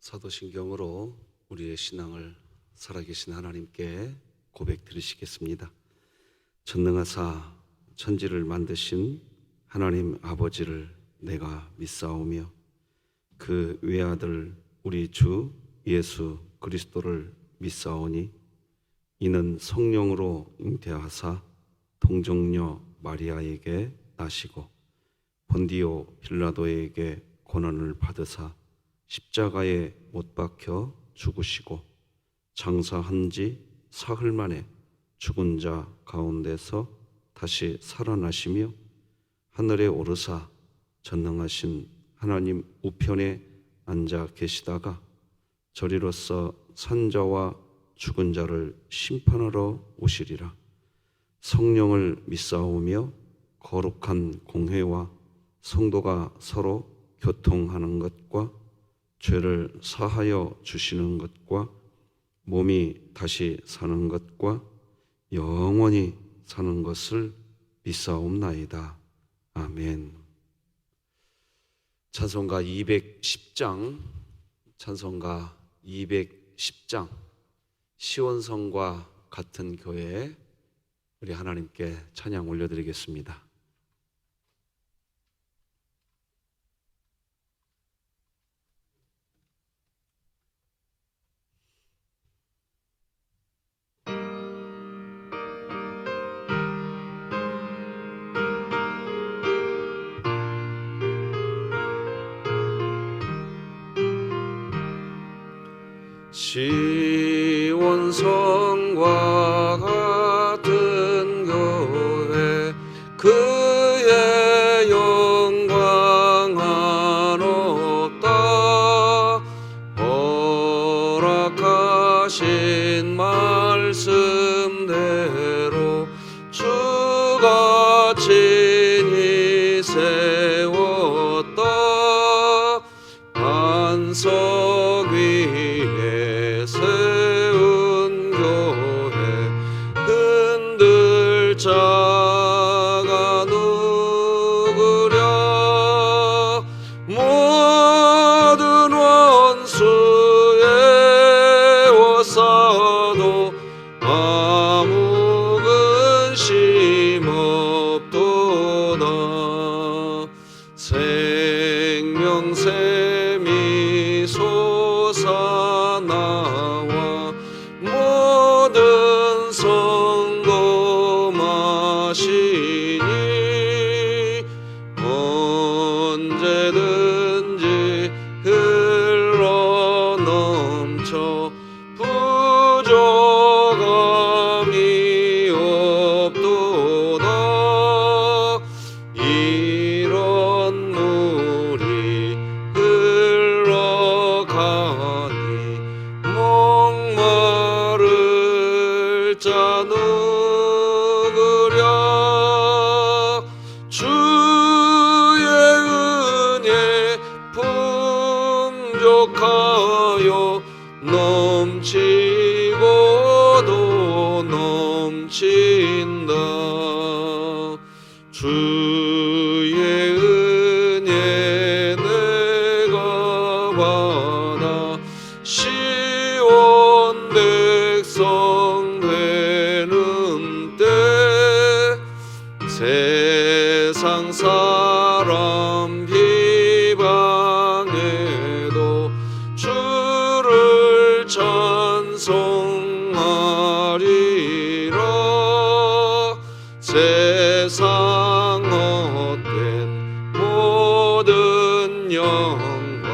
사도신경으로 우리의 신앙을 살아계신 하나님께 고백 드리시겠습니다. 전능하사 천지를 만드신 하나님 아버지를 내가 믿사오며 그 외아들 우리 주 예수 그리스도를 믿사오니 이는 성령으로 잉태하사 동정녀 마리아에게 나시고 본디오 빌라도에게 고난을 받으사 십자가에 못 박혀 죽으시고 장사한 지 사흘 만에 죽은 자 가운데서 다시 살아나시며 하늘에 오르사 전능하신 하나님 우편에 앉아 계시다가 저리로서 산자와 죽은 자를 심판하러 오시리라. 성령을 믿사오며 거룩한 공회와 성도가 서로 교통하는 것과 죄를 사하여 주시는 것과 몸이 다시 사는 것과 영원히 사는 것을 믿사옵나이다. 아멘. 찬송가 210장, 찬송가 210장, 시온성과 같은 교회에 우리 하나님께 찬양 올려드리겠습니다. 시온성과 같은 교회 그의 영광 한없다. 허락하신 말씀대로 주가 친히 세웠다. 반석 위에 세운 교회 흔들 자가 누구랴. 모든 원수의 워싸도 아무 근심 없도다. 생명샘이 솟아나와 모든 성도 마시니 언제든지 흘러넘쳐 부족함이 없도다. 이런 물이 흘러가니 목마를 자 누구랴. 주의 은혜 풍족하여 넘치고도 넘친다. 주의 은혜 내가 받아 시온 백성 되는 때 세상 사람 비방해도 주를 찬송하리라. 세상 헛된 모든 영광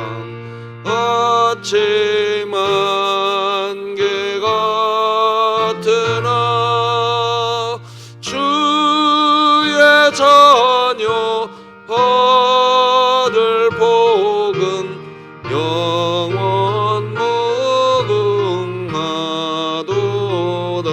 아침 안개 같으나 주의 자녀 받을 복은 영원 무궁하도다.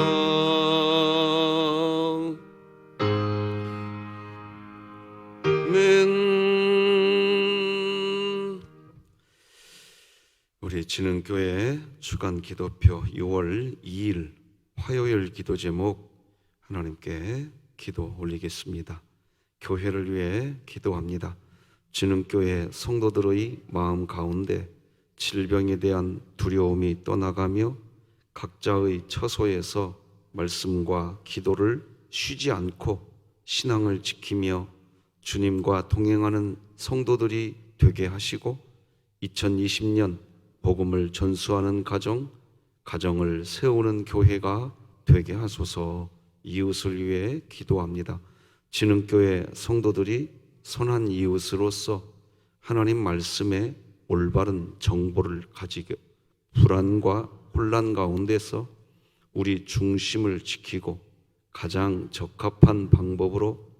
우리 진흥교회 주간 기도표 6월 2일 화요일 기도 제목 하나님께 기도 올리겠습니다. 교회를 위해 기도합니다. 진흥교회 성도들의 마음 가운데 질병에 대한 두려움이 떠나가며 각자의 처소에서 말씀과 기도를 쉬지 않고 신앙을 지키며 주님과 동행하는 성도들이 되게 하시고 2020년 복음을 전수하는 가정을 세우는 교회가 되게 하소서. 이웃을 위해 기도합니다. 진흥교회 성도들이 선한 이웃으로서 하나님 말씀에 올바른 정보를 가지고 불안과 혼란 가운데서 우리 중심을 지키고 가장 적합한 방법으로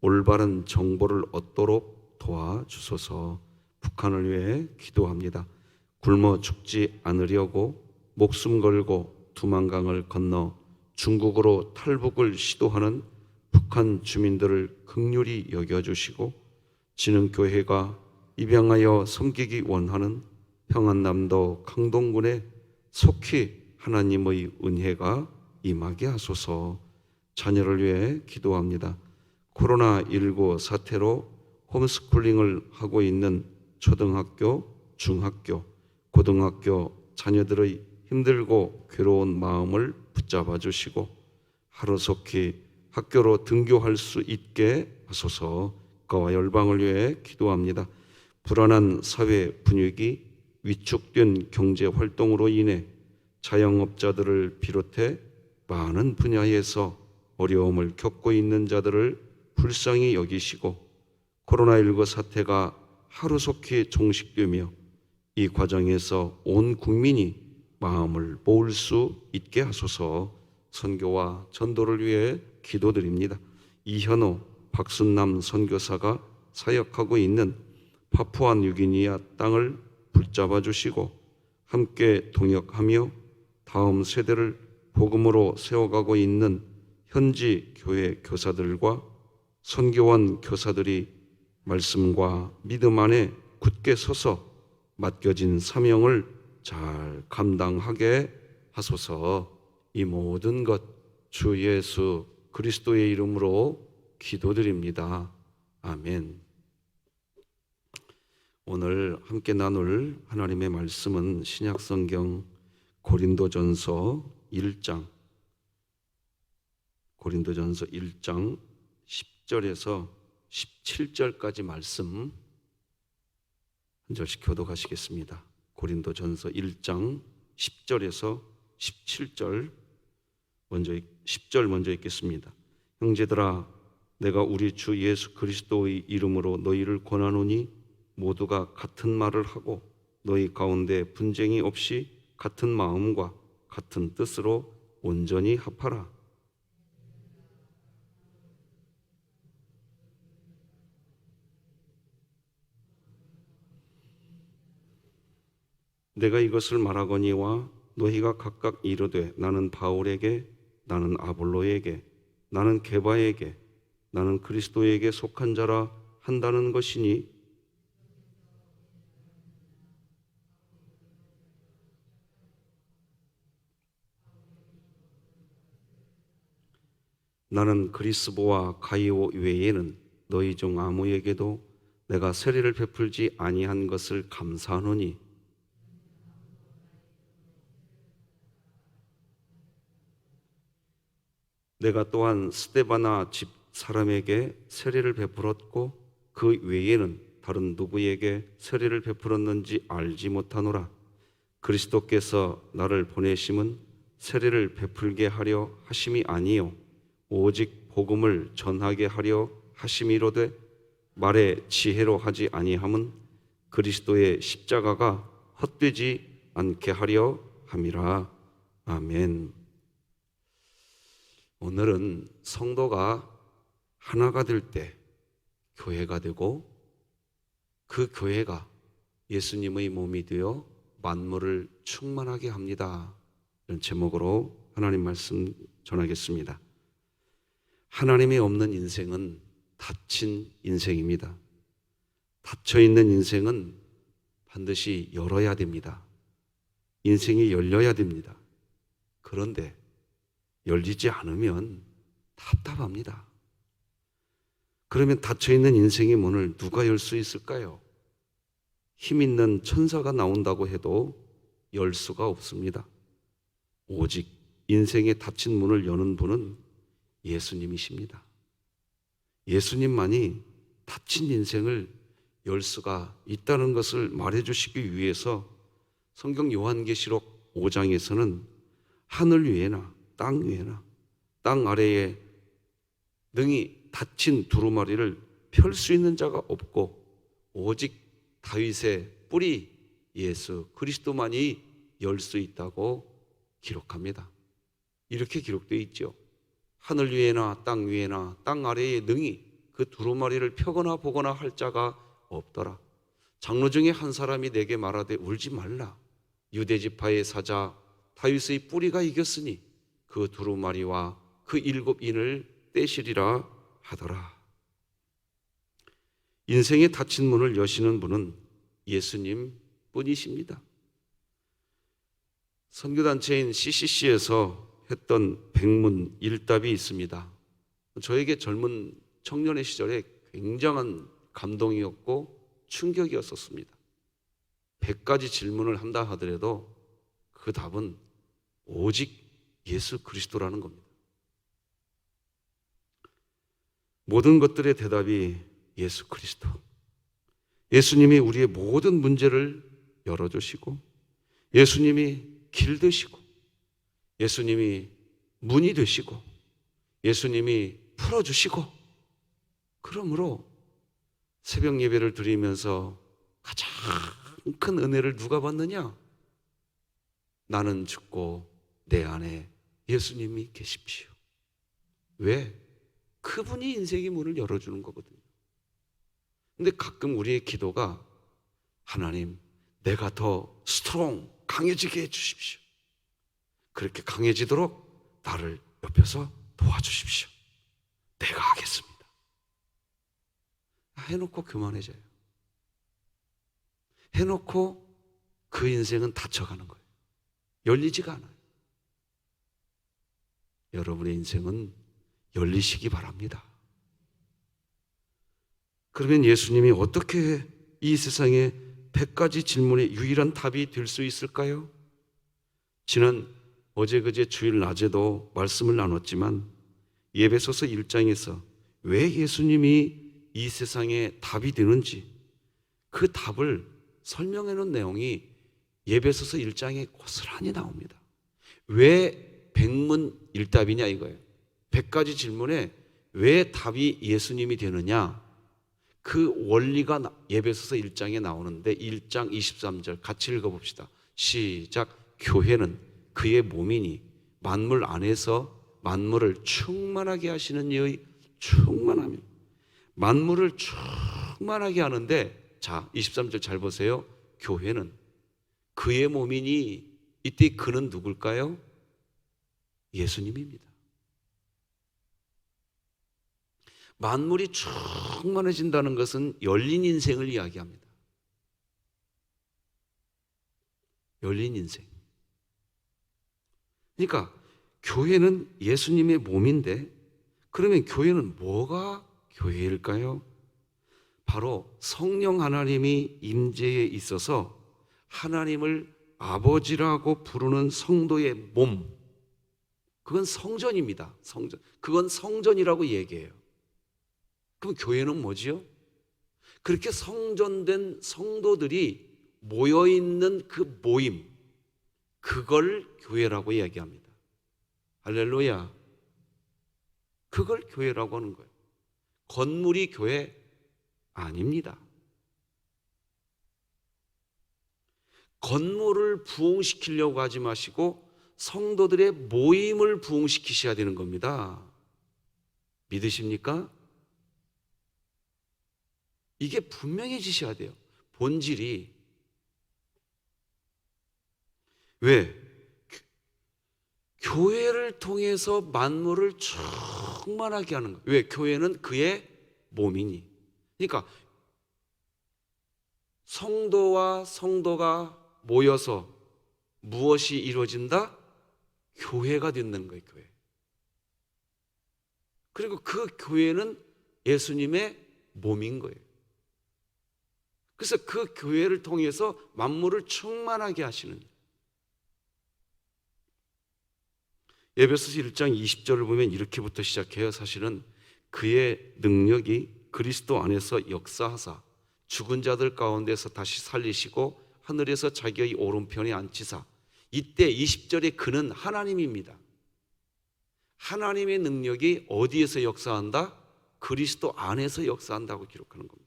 올바른 정보를 얻도록 도와주소서. 북한을 위해 기도합니다. 굶어 죽지 않으려고 목숨 걸고 두만강을 건너 중국으로 탈북을 시도하는 북한 주민들을 긍휼히 여겨주시고 진흥교회가 입양하여 섬기기 원하는 평안남도 강동군에 속히 하나님의 은혜가 임하게 하소서. 자녀를 위해 기도합니다. 코로나19 사태로 홈스쿨링을 하고 있는 초등학교, 중학교, 고등학교 자녀들의 힘들고 괴로운 마음을 붙잡아 주시고 하루속히 학교로 등교할 수 있게 하소서. 국가와 열방을 위해 기도합니다. 불안한 사회 분위기, 위축된 경제 활동으로 인해 자영업자들을 비롯해 많은 분야에서 어려움을 겪고 있는 자들을 불쌍히 여기시고 코로나19 사태가 하루속히 종식되며 이 과정에서 온 국민이 마음을 모을 수 있게 하소서. 선교와 전도를 위해 기도드립니다. 이현호, 박순남 선교사가 사역하고 있는 파푸아뉴기니아 땅을 붙잡아 주시고 함께 동역하며 다음 세대를 복음으로 세워가고 있는 현지 교회 교사들과 선교원 교사들이 말씀과 믿음 안에 굳게 서서 맡겨진 사명을 잘 감당하게 하소서. 이 모든 것 주 예수 그리스도의 이름으로 기도드립니다. 아멘. 오늘 함께 나눌 하나님의 말씀은 신약성경 고린도전서 1장 10절에서 17절까지 말씀 한 절씩 교독하시겠습니다. 고린도전서 1장 10절에서 17절 10절 먼저 읽겠습니다. 형제들아, 내가 우리 주 예수 그리스도의 이름으로 너희를 권하노니 모두가 같은 말을 하고 너희 가운데 분쟁이 없이 같은 마음과 같은 뜻으로 온전히 합하라. 내가 이것을 말하거니와 너희가 각각 이르되 나는 바울에게, 나는 아볼로에게, 나는 게바에게, 나는 그리스도에게 속한 자라 한다는 것이니 나는 그리스보와 가이오 외에는 너희 중 아무에게도 내가 세례를 베풀지 아니한 것을 감사하노니 내가 또한 스데바나 집 사람에게 세례를 베풀었고 그 외에는 다른 누구에게 세례를 베풀었는지 알지 못하노라. 그리스도께서 나를 보내심은 세례를 베풀게 하려 하심이 아니요 오직 복음을 전하게 하려 하심이로되 말의 지혜로 하지 아니함은 그리스도의 십자가가 헛되지 않게 하려 함이라. 아멘. 오늘은 성도가 하나가 될 때 교회가 되고 그 교회가 예수님의 몸이 되어 만물을 충만하게 합니다. 이런 제목으로 하나님 말씀 전하겠습니다. 하나님이 없는 인생은 닫힌 인생입니다. 닫혀있는 인생은 반드시 열어야 됩니다. 인생이 열려야 됩니다. 그런데 열리지 않으면 답답합니다. 그러면 닫혀있는 인생의 문을 누가 열 수 있을까요? 힘 있는 천사가 나온다고 해도 열 수가 없습니다. 오직 인생의 닫힌 문을 여는 분은 예수님이십니다. 예수님만이 닫힌 인생을 열 수가 있다는 것을 말해주시기 위해서 성경 요한계시록 5장에서는 하늘 위에나 땅 위에나 땅 아래에 능히 닫힌 두루마리를 펼 수 있는 자가 없고 오직 다윗의 뿌리 예수 그리스도만이 열 수 있다고 기록합니다. 이렇게 기록되어 있죠. 하늘 위에나 땅 아래에 능히 그 두루마리를 펴거나 보거나 할 자가 없더라. 장로 중에 한 사람이 내게 말하되 울지 말라. 유대지파의 사자 다윗의 뿌리가 이겼으니 그 두루마리와 그 7인을 떼시리라 하더라. 인생의 닫힌 문을 여시는 분은 예수님 뿐이십니다. 선교단체인 CCC에서 했던 백문 일답이 있습니다. 저에게 젊은 청년의 시절에 굉장한 감동이었고 충격이었었습니다. 100가지 질문을 한다 하더라도 그 답은 오직 예수 그리스도라는 겁니다. 모든 것들의 대답이 예수 그리스도. 예수님이 우리의 모든 문제를 열어주시고 예수님이 길 되시고 예수님이 문이 되시고 예수님이 풀어주시고, 그러므로 새벽 예배를 드리면서 가장 큰 은혜를 누가 받느냐? 나는 죽고 내 안에 예수님이 계십시오. 왜? 그분이 인생의 문을 열어주는 거거든요. 근데 가끔 우리의 기도가 하나님, 내가 더 강해지게 해주십시오. 그렇게 강해지도록 나를 옆에서 도와주십시오. 내가 하겠습니다. 해놓고 그만해져요. 해놓고 그 인생은 닫혀가는 거예요. 열리지가 않아요. 여러분의 인생은 열리시기 바랍니다. 그러면 예수님이 어떻게 이 세상에 100가지 질문의 유일한 답이 될 수 있을까요? 어제 그제 주일 낮에도 말씀을 나눴지만 에베소서 1장에서 왜 예수님이 이 세상에 답이 되는지 그 답을 설명해 놓은 내용이 에베소서 1장에 고스란히 나옵니다. 왜 백문일답이냐 이거예요. 100가지 질문에 왜 답이 예수님이 되느냐, 그 원리가 에베소서 1장에 나오는데 1장 23절 같이 읽어봅시다. 시작. 교회는 그의 몸이니 만물 안에서 만물을 충만하게 하시는 이의 충만함이, 만물을 충만하게 하는데, 자 23절 잘 보세요. 교회는 그의 몸이니, 이때 그는 누굴까요? 예수님입니다. 만물이 충만해진다는 것은 열린 인생을 이야기합니다. 열린 인생. 그러니까 교회는 예수님의 몸인데, 그러면 교회는 뭐가 교회일까요? 바로 성령 하나님이 임재에 있어서 하나님을 아버지라고 부르는 성도의 몸, 그건 성전입니다. 성전. 그건 성전이라고 얘기해요. 그럼 교회는 뭐지요? 그렇게 성전된 성도들이 모여있는 그 모임, 그걸 교회라고 이야기합니다. 할렐루야. 그걸 교회라고 하는 거예요. 건물이 교회 아닙니다. 건물을 부흥시키려고 하지 마시고 성도들의 모임을 부흥시키셔야 되는 겁니다. 믿으십니까? 이게 분명해지셔야 돼요. 본질이. 왜? 교회를 통해서 만물을 충만하게 하는 거예요. 왜? 교회는 그의 몸이니. 그러니까 성도와 성도가 모여서 무엇이 이루어진다? 교회가 된다는 거예요. 교회. 그리고 그 교회는 예수님의 몸인 거예요. 그래서 그 교회를 통해서 만물을 충만하게 하시는, 에베소서 1장 20절을 보면 이렇게부터 시작해요. 사실은 그의 능력이 그리스도 안에서 역사하사 죽은 자들 가운데서 다시 살리시고 하늘에서 자기의 오른편에 앉히사. 이때 20절에 그는 하나님입니다. 하나님의 능력이 어디에서 역사한다? 그리스도 안에서 역사한다고 기록하는 겁니다.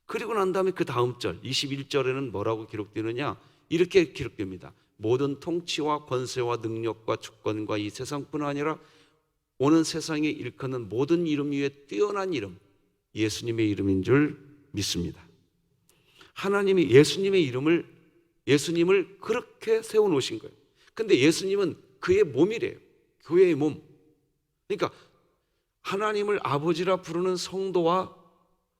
그리고 난 다음에 그 다음 절 21절에는 뭐라고 기록되느냐? 이렇게 기록됩니다. 모든 통치와 권세와 능력과 주권과 이 세상뿐 아니라 오는 세상에 일컫는 모든 이름 위에 뛰어난 이름, 예수님의 이름인 줄 믿습니다. 하나님이 예수님을 그렇게 세워놓으신 거예요. 근데 예수님은 그의 몸이래요. 교회의 몸. 그러니까 하나님을 아버지라 부르는 성도와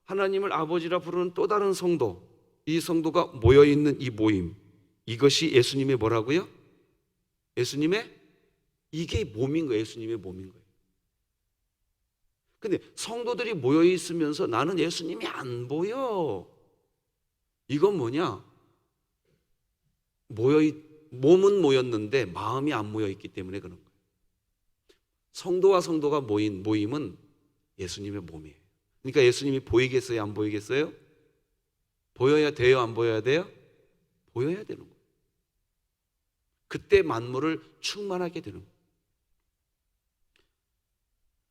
하나님을 아버지라 부르는 또 다른 성도, 이 성도가 모여있는 이 모임, 이것이 예수님의 뭐라고요? 예수님의, 이게 몸인 거예요. 예수님의 몸인 거예요. 근데 성도들이 모여있으면서 나는 예수님이 안 보여. 이건 뭐냐? 몸은 모였는데 마음이 안 모여있기 때문에 그런 거예요. 성도와 성도가 모인 모임은 예수님의 몸이에요. 그러니까 예수님이 보이겠어요? 안 보이겠어요? 보여야 돼요? 안 보여야 돼요? 보여야 되는 거예요. 그때 만물을 충만하게 되는 거예요.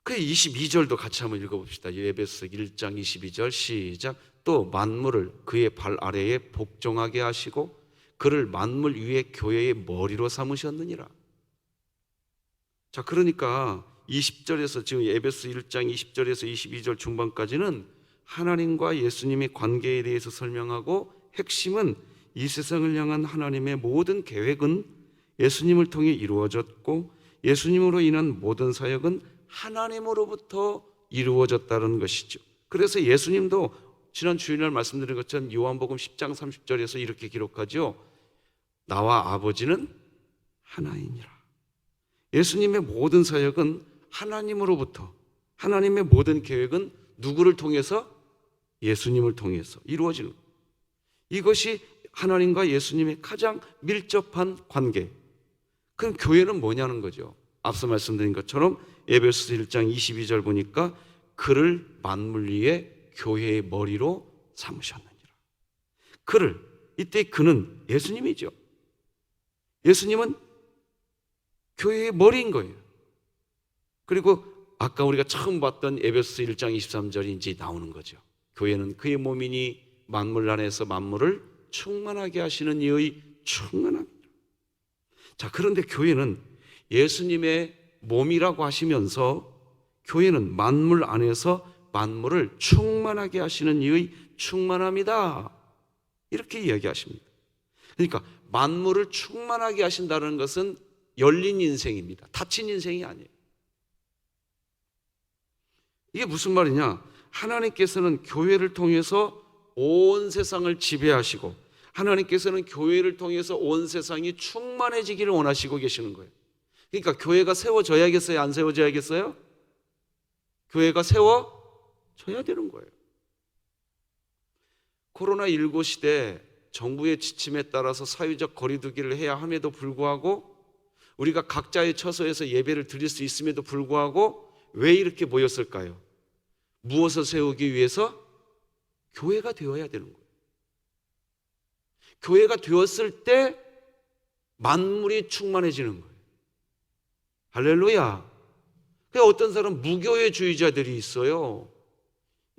그 22절도 같이 한번 읽어봅시다. 에베소서 1장 22절 시작. 또 만물을 그의 발 아래에 복종하게 하시고 그를 만물 위에 교회의 머리로 삼으셨느니라. 자, 그러니까 20절에서 지금 에베소 1장 20절에서 22절 중반까지는 하나님과 예수님의 관계에 대해서 설명하고, 핵심은 이 세상을 향한 하나님의 모든 계획은 예수님을 통해 이루어졌고 예수님으로 인한 모든 사역은 하나님으로부터 이루어졌다는 것이죠. 그래서 예수님도 지난 주일날 말씀드린 것처럼 요한복음 10장 30절에서 이렇게 기록하죠. 나와 아버지는 하나이니라. 예수님의 모든 사역은 하나님으로부터, 하나님의 모든 계획은 누구를 통해서? 예수님을 통해서 이루어지는 거예요. 이것이 하나님과 예수님의 가장 밀접한 관계. 그럼 교회는 뭐냐는 거죠. 앞서 말씀드린 것처럼 에베소서 1장 22절 보니까 그를 만물 위에 교회의 머리로 삼으셨느니라. 그를, 이때 그는 예수님이죠. 예수님은 교회의 머리인 거예요. 그리고 아까 우리가 처음 봤던 에베소서 1장 23절이 이제 나오는 거죠. 교회는 그의 몸이니 만물 안에서 만물을 충만하게 하시는 이의 충만함이라. 자, 그런데 교회는 예수님의 몸이라고 하시면서 교회는 만물 안에서 만물을 충만하게 하시는 이의 충만함이다, 이렇게 이야기하십니다. 그러니까 만물을 충만하게 하신다는 것은 열린 인생입니다. 닫힌 인생이 아니에요. 이게 무슨 말이냐? 하나님께서는 교회를 통해서 온 세상을 지배하시고 하나님께서는 교회를 통해서 온 세상이 충만해지기를 원하시고 계시는 거예요. 그러니까 교회가 세워져야겠어요? 안 세워져야겠어요? 교회가 세워져야 되는 거예요. 코로나19 시대 정부의 지침에 따라서 사회적 거리두기를 해야 함에도 불구하고 우리가 각자의 처소에서 예배를 드릴 수 있음에도 불구하고 왜 이렇게 모였을까요? 무엇을 세우기 위해서? 교회가 되어야 되는 거예요. 교회가 되었을 때 만물이 충만해지는 거예요. 할렐루야. 어떤 사람 무교회주의자들이 있어요.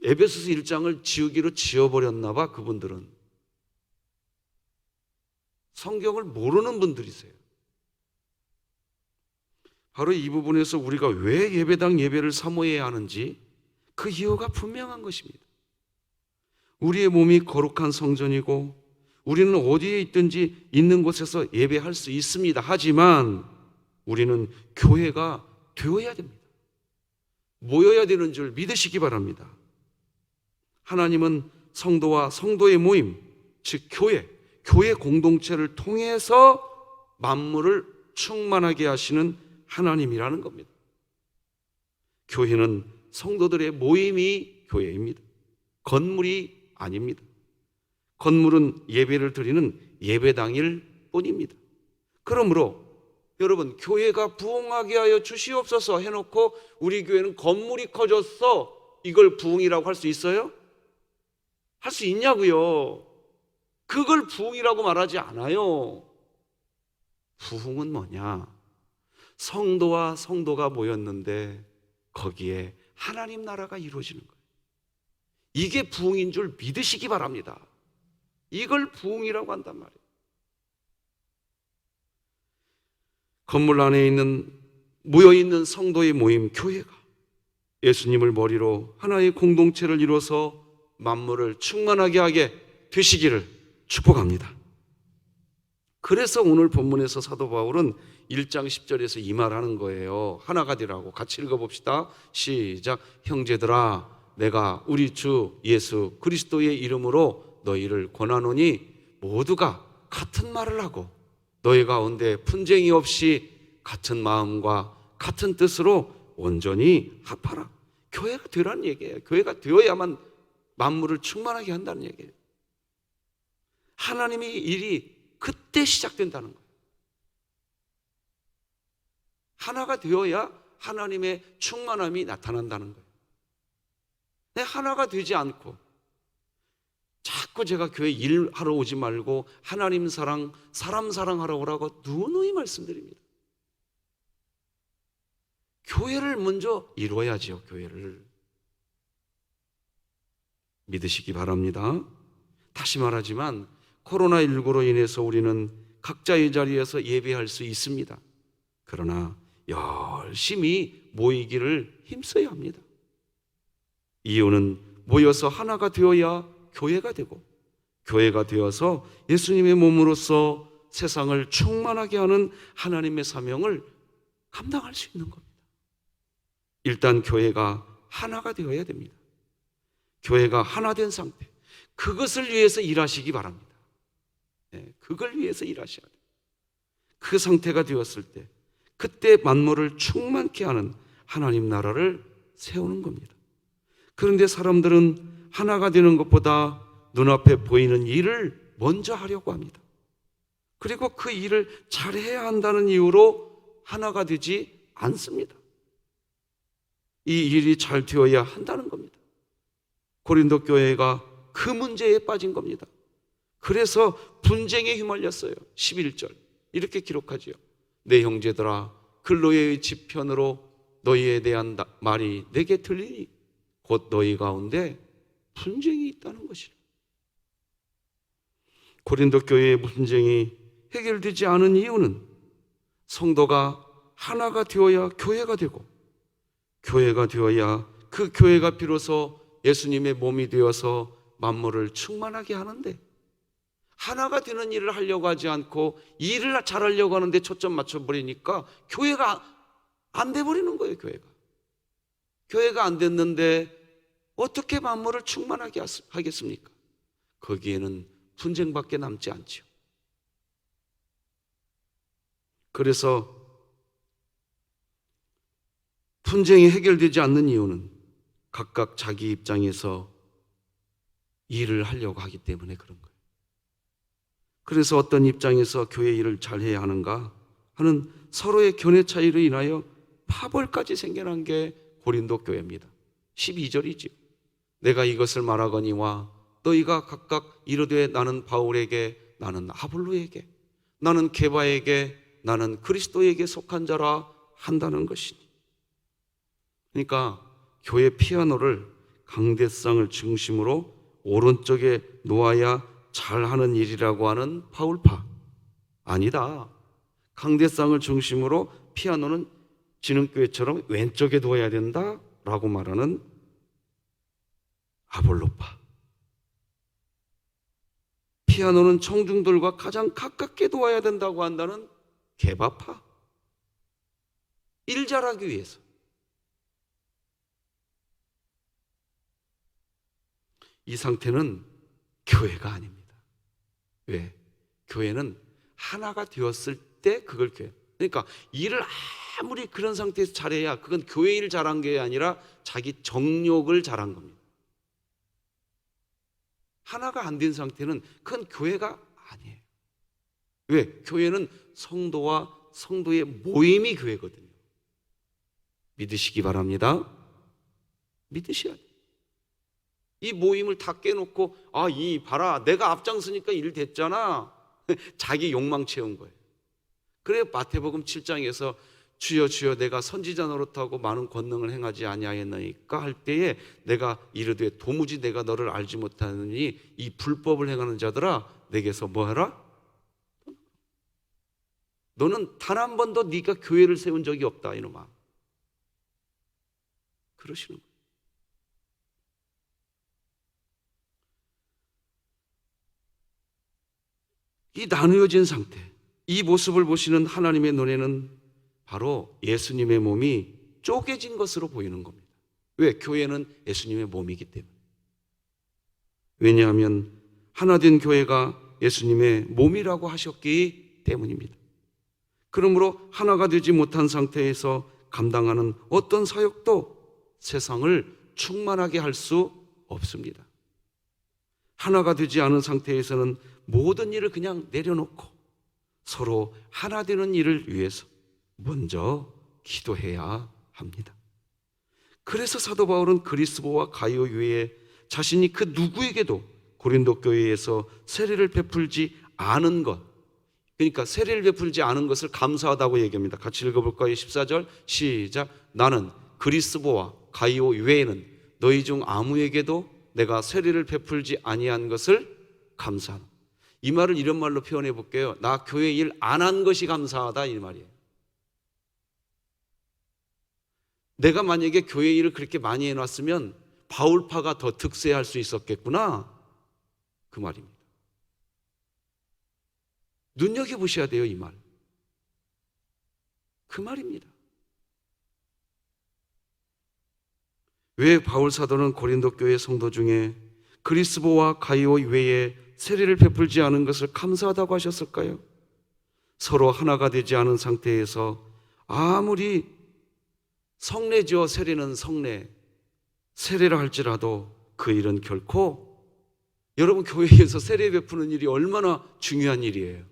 에베소서 1장을 지우기로 지워버렸나 봐. 그분들은 성경을 모르는 분들이세요. 바로 이 부분에서 우리가 왜 예배당 예배를 사모해야 하는지 그 이유가 분명한 것입니다. 우리의 몸이 거룩한 성전이고 우리는 어디에 있든지 있는 곳에서 예배할 수 있습니다. 하지만 우리는 교회가 되어야 됩니다. 모여야 되는 줄 믿으시기 바랍니다. 하나님은 성도와 성도의 모임, 즉 교회 공동체를 통해서 만물을 충만하게 하시는 하나님이라는 겁니다. 교회는 성도들의 모임이 교회입니다. 건물이 아닙니다. 건물은 예배를 드리는 예배당일 뿐입니다. 그러므로 여러분, 교회가 부흥하게 하여 주시옵소서 해놓고 우리 교회는 건물이 커졌어, 이걸 부흥이라고 할 수 있어요? 할 수 있냐고요? 그걸 부흥이라고 말하지 않아요. 부흥은 뭐냐? 성도와 성도가 모였는데 거기에 하나님 나라가 이루어지는 거예요. 이게 부흥인 줄 믿으시기 바랍니다. 이걸 부흥이라고 한단 말이에요. 건물 안에 있는 모여있는 성도의 모임, 교회가 예수님을 머리로 하나의 공동체를 이루어서 만물을 충만하게 하게 되시기를 축복합니다. 그래서 오늘 본문에서 사도 바울은 1장 10절에서 이 말하는 거예요. 하나가 되라고. 같이 읽어봅시다. 시작. 형제들아, 내가 우리 주 예수 그리스도의 이름으로 너희를 권하노니 모두가 같은 말을 하고 너희 가운데 분쟁이 없이 같은 마음과 같은 뜻으로 온전히 합하라. 교회가 되라는 얘기예요. 교회가 되어야만 만물을 충만하게 한다는 얘기예요. 하나님의 일이 그때 시작된다는 거예요. 하나가 되어야 하나님의 충만함이 나타난다는 거예요. 하나가 되지 않고 자꾸 제가 교회 일하러 오지 말고 하나님 사랑, 사람 사랑하러 오라고 누누이 말씀드립니다. 교회를 먼저 이루어야지요. 교회를 믿으시기 바랍니다. 다시 말하지만 코로나19로 인해서 우리는 각자의 자리에서 예배할 수 있습니다. 그러나 열심히 모이기를 힘써야 합니다. 이유는 모여서 하나가 되어야 교회가 되고, 교회가 되어서 예수님의 몸으로서 세상을 충만하게 하는 하나님의 사명을 감당할 수 있는 겁니다. 일단 교회가 하나가 되어야 됩니다. 교회가 하나 된 상태, 그것을 위해서 일하시기 바랍니다. 그걸 위해서 일하셔야 돼요. 그 상태가 되었을 때 그때 만물을 충만케 하는 하나님 나라를 세우는 겁니다. 그런데 사람들은 하나가 되는 것보다 눈앞에 보이는 일을 먼저 하려고 합니다. 그리고 그 일을 잘해야 한다는 이유로 하나가 되지 않습니다. 이 일이 잘 되어야 한다는 겁니다. 고린도 교회가 그 문제에 빠진 겁니다. 그래서 분쟁에 휘말렸어요. 11절 이렇게 기록하지요. 내 형제들아, 글로의 지편으로 너희에 대한 말이 내게 들리니 곧 너희 가운데 분쟁이 있다는 것이라. 고린도 교회의 분쟁이 해결되지 않은 이유는 성도가 하나가 되어야 교회가 되고, 교회가 되어야 그 교회가 비로소 예수님의 몸이 되어서 만물을 충만하게 하는데, 하나가 되는 일을 하려고 하지 않고 일을 잘하려고 하는데 초점 맞춰버리니까 교회가 안 돼버리는 거예요. 교회가 안 됐는데 어떻게 만물을 충만하게 하겠습니까? 거기에는 분쟁밖에 남지 않죠. 그래서 분쟁이 해결되지 않는 이유는 각각 자기 입장에서 일을 하려고 하기 때문에 그런 거예요. 그래서 어떤 입장에서 교회 일을 잘해야 하는가 하는 서로의 견해 차이로 인하여 파벌까지 생겨난 게 고린도 교회입니다. 12절이죠. 내가 이것을 말하거니와 너희가 각각 이르되 나는 바울에게, 나는 아볼로에게, 나는 게바에게, 나는 그리스도에게 속한 자라 한다는 것이니. 그러니까 교회 피아노를 강대상을 중심으로 오른쪽에 놓아야 잘하는 일이라고 하는 바울파 아니다. 강대상을 중심으로 피아노는 진흥교회처럼 왼쪽에 두어야 된다라고 말하는 아볼로파. 피아노는 청중들과 가장 가깝게 두어야 된다고 한다는 게바파. 일 잘하기 위해서. 이 상태는 교회가 아닙니다. 왜? 교회는 하나가 되었을 때 그걸 교회. 그러니까 일을 아무리 그런 상태에서 잘해야 그건 교회 일 잘한 게 아니라 자기 정욕을 잘한 겁니다. 하나가 안 된 상태는 그건 교회가 아니에요. 왜? 교회는 성도와 성도의 모임이 교회거든요. 믿으시기 바랍니다. 믿으셔야 돼요. 이 모임을 다 깨놓고 이 봐라 내가 앞장서니까 일 됐잖아. 자기 욕망 채운 거예요. 그래 마태복음 7장에서 주여 주여 내가 선지자 노릇하고 많은 권능을 행하지 아니하였나이까 할 때에 내가 이르되 도무지 내가 너를 알지 못하느니 이 불법을 행하는 자들아 내게서 뭐하라? 너는 단 한 번도 네가 교회를 세운 적이 없다 이놈아. 그러시는 거예요. 이 나누어진 상태, 이 모습을 보시는 하나님의 눈에는 바로 예수님의 몸이 쪼개진 것으로 보이는 겁니다. 왜? 교회는 예수님의 몸이기 때문에. 왜냐하면 하나 된 교회가 예수님의 몸이라고 하셨기 때문입니다. 그러므로 하나가 되지 못한 상태에서 감당하는 어떤 사역도 세상을 충만하게 할 수 없습니다. 하나가 되지 않은 상태에서는 모든 일을 그냥 내려놓고 서로 하나 되는 일을 위해서 먼저 기도해야 합니다. 그래서 사도 바울은 그리스도와 가이오 외에 자신이 그 누구에게도 고린도 교회에서 세례를 베풀지 않은 것, 그러니까 세례를 베풀지 않은 것을 감사하다고 얘기합니다. 같이 읽어볼까요? 14절 시작. 나는 그리스도와 가이오 외에는 너희 중 아무에게도 내가 세례를 베풀지 아니한 것을 감사하노. 이 말을 이런 말로 표현해 볼게요. 나 교회 일 안 한 것이 감사하다 이 말이에요. 내가 만약에 교회 일을 그렇게 많이 해놨으면 바울파가 더 득세할 수 있었겠구나 그 말입니다. 눈여겨보셔야 돼요 이 말. 그 말입니다. 왜 바울 사도는 고린도 교회 성도 중에 그리스도와 가이오 외에 세례를 베풀지 않은 것을 감사하다고 하셨을까요? 서로 하나가 되지 않은 상태에서 아무리 성례죠. 세례는 성례. 세례라 할지라도 그 일은 결코 여러분 교회에서 세례 베푸는 일이 얼마나 중요한 일이에요.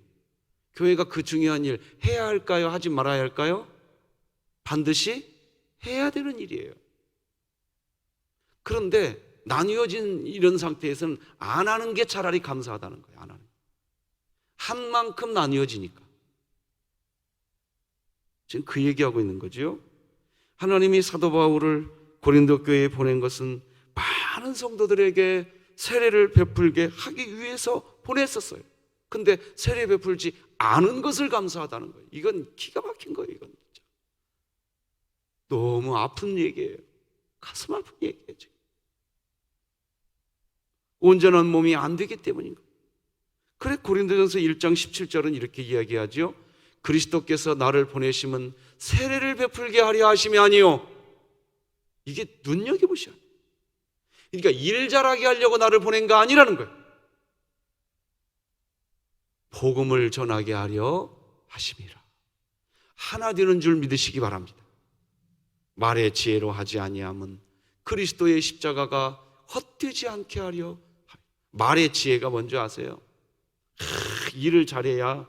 교회가 그 중요한 일 해야 할까요? 하지 말아야 할까요? 반드시 해야 되는 일이에요. 그런데 나뉘어진 이런 상태에서는 안 하는 게 차라리 감사하다는 거예요. 안 하는 게. 한 만큼 나뉘어지니까. 지금 그 얘기하고 있는 거죠. 하나님이 사도 바울을 고린도 교회에 보낸 것은 많은 성도들에게 세례를 베풀게 하기 위해서 보냈었어요. 근데 세례 베풀지 않은 것을 감사하다는 거예요. 이건 기가 막힌 거예요. 이건 진짜. 너무 아픈 얘기예요. 가슴 아픈 얘기예요. 지금. 온전한 몸이 안 되기 때문인 거예요. 그래 고린도전서 1장 17절은 이렇게 이야기하죠. 그리스도께서 나를 보내심은 세례를 베풀게 하려 하심이 아니요. 이게 눈여겨보셔야 돼요. 그러니까 일 잘하게 하려고 나를 보낸 거 아니라는 거예요. 복음을 전하게 하려 하심이라. 하나 되는 줄 믿으시기 바랍니다. 말의 지혜로 하지 아니함은 그리스도의 십자가가 헛되지 않게 하려. 말의 지혜가 뭔지 아세요? 일을 잘해야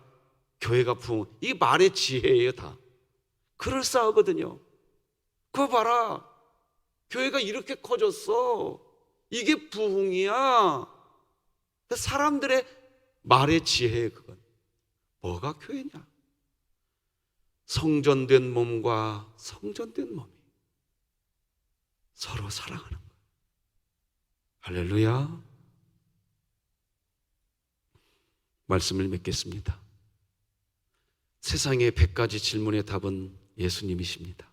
교회가 부흥. 이 말의 지혜예요 다. 그럴싸하거든요. 그거 봐라. 교회가 이렇게 커졌어. 이게 부흥이야. 사람들의 말의 지혜예요 그건. 뭐가 교회냐? 성전된 몸과 성전된 몸이 서로 사랑하는 거예요. 할렐루야. 말씀을 맺겠습니다. 세상의 100가지 질문의 답은 예수님이십니다.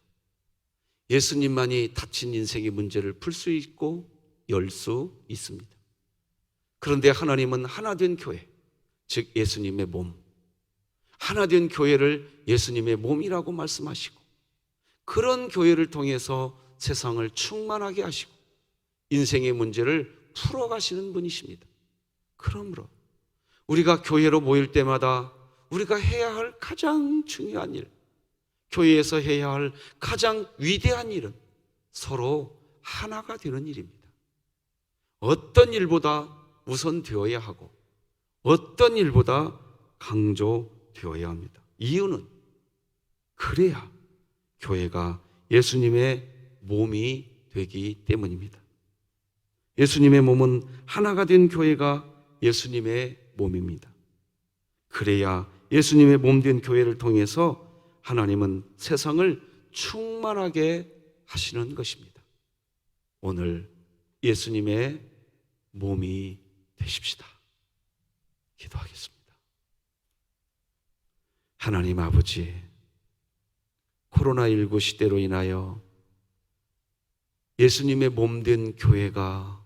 예수님만이 닫힌 인생의 문제를 풀 수 있고 열 수 있습니다. 그런데 하나님은 하나된 교회, 즉 예수님의 몸, 하나된 교회를 예수님의 몸이라고 말씀하시고 그런 교회를 통해서 세상을 충만하게 하시고 인생의 문제를 풀어가시는 분이십니다. 그러므로 우리가 교회로 모일 때마다 우리가 해야 할 가장 중요한 일, 교회에서 해야 할 가장 위대한 일은 서로 하나가 되는 일입니다. 어떤 일보다 우선되어야 하고 어떤 일보다 강조되어야 합니다. 이유는 그래야 교회가 예수님의 몸이 되기 때문입니다. 예수님의 몸은 하나가 된 교회가 예수님의 몸입니다. 그래야 예수님의 몸 된 교회를 통해서 하나님은 세상을 충만하게 하시는 것입니다. 오늘 예수님의 몸이 되십시다. 기도하겠습니다. 하나님 아버지, 코로나19 시대로 인하여 예수님의 몸 된 교회가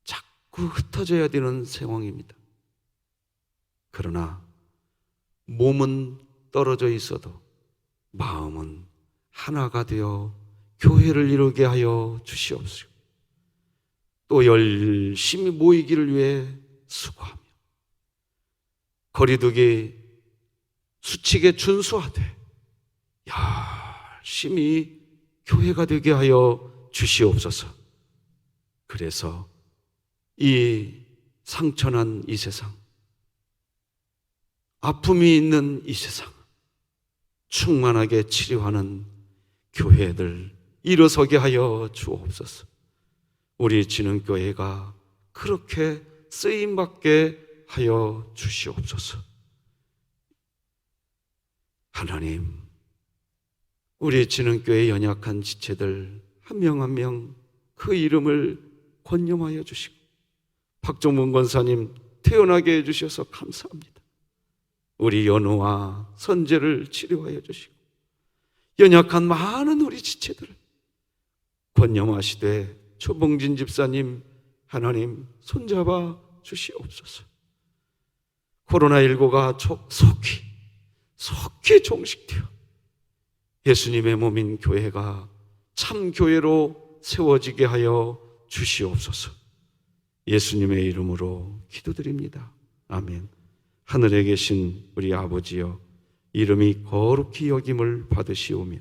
자꾸 흩어져야 되는 상황입니다. 그러나 몸은 떨어져 있어도 마음은 하나가 되어 교회를 이루게 하여 주시옵소서. 또 열심히 모이기를 위해 수고하며 거리두기 수칙에 준수하되 열심히 교회가 되게 하여 주시옵소서. 그래서 이 상처난 이 세상, 아픔이 있는 이 세상 충만하게 치료하는 교회들 일어서게 하여 주옵소서. 우리 진흥교회가 그렇게 쓰임받게 하여 주시옵소서. 하나님, 우리 진흥교회 연약한 지체들 한 명 한 명 그 이름을 권념하여 주시고 박종문 권사님 태어나게 해주셔서 감사합니다. 우리 연우와 선재를 치료하여 주시고 연약한 많은 우리 지체들을 권념하시되 초봉진 집사님 하나님 손잡아 주시옵소서. 코로나19가 속히 종식되어 예수님의 몸인 교회가 참 교회로 세워지게 하여 주시옵소서. 예수님의 이름으로 기도드립니다. 아멘. 하늘에 계신 우리 아버지여, 이름이 거룩히 여김을 받으시오며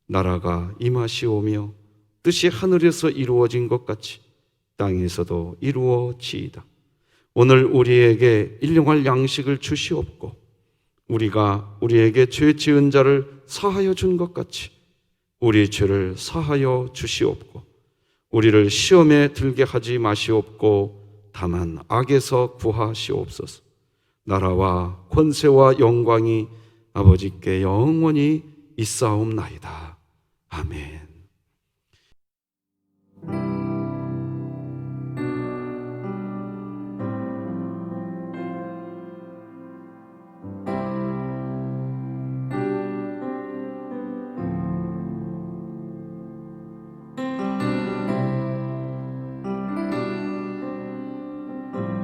나라가 임하시오며 뜻이 하늘에서 이루어진 것 같이 땅에서도 이루어지이다. 오늘 우리에게 일용할 양식을 주시옵고 우리가 우리에게 죄 지은 자를 사하여 준 것 같이 우리 죄를 사하여 주시옵고 우리를 시험에 들게 하지 마시옵고 다만 악에서 구하시옵소서. 나라와 권세와 영광이 아버지께 영원히 있사옵나이다. 아멘.